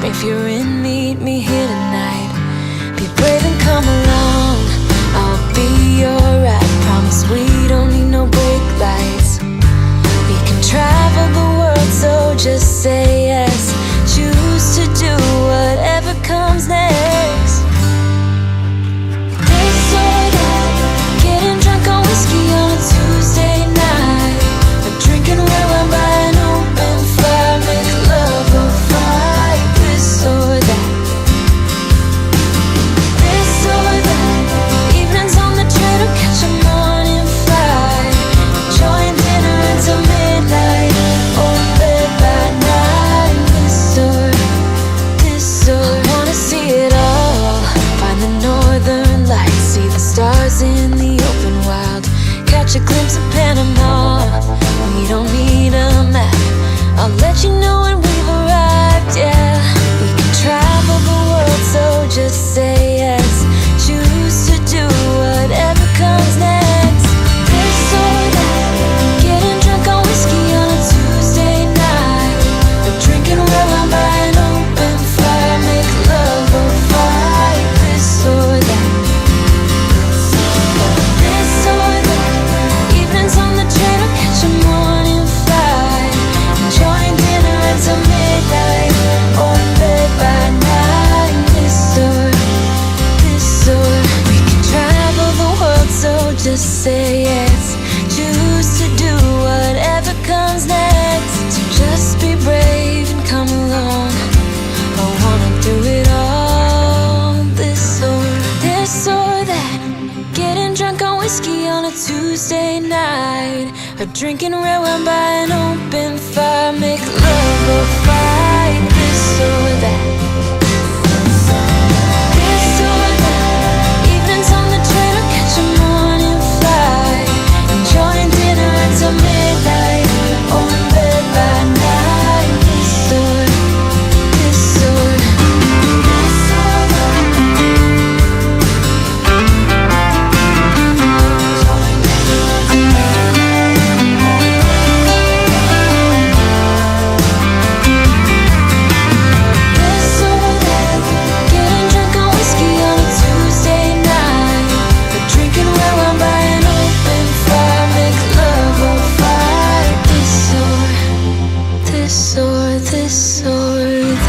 If you're in, meet me here tonight. Be brave and come along, I'll be your ride. Promise we don't need no brake lights. We can travel the world, so just say yes. Choose to do whatever comes next. This or that, getting drunk on whiskey on a Tuesday night, or drinking red wine by an open fire, make love or fight. This or that, this or that, evenings on the train or catch a morning flight, enjoying dinner until midnight, or in bed by night. This or I wanna see it all, find the northern lights, see the stars in the open wild, catch a glimpse of Panama. We don't need a map, I'll let you know when we've arrived, yeah. We can travel the world, so just say yes. Choose to do whatever comes next. This or that, getting drunk on whiskey on a Tuesday night, or drinking red wine by an open fire, make love or fight. This or that, this or that, evenings on the train or catch a morning flight, enjoying dinner until midnight, or in bed by night. This or we can travel the world, so just say yes. Choose to do whatever comes next. So just be brave and come along, I wanna do it all. This or that, getting drunk on whiskey on a Tuesday night, or drinking red wine by an open fire, make love or fight. This or that, this or that, evenings on the train or catch a morning flight, enjoying dinner until midnight, or in bed by night. This or this this or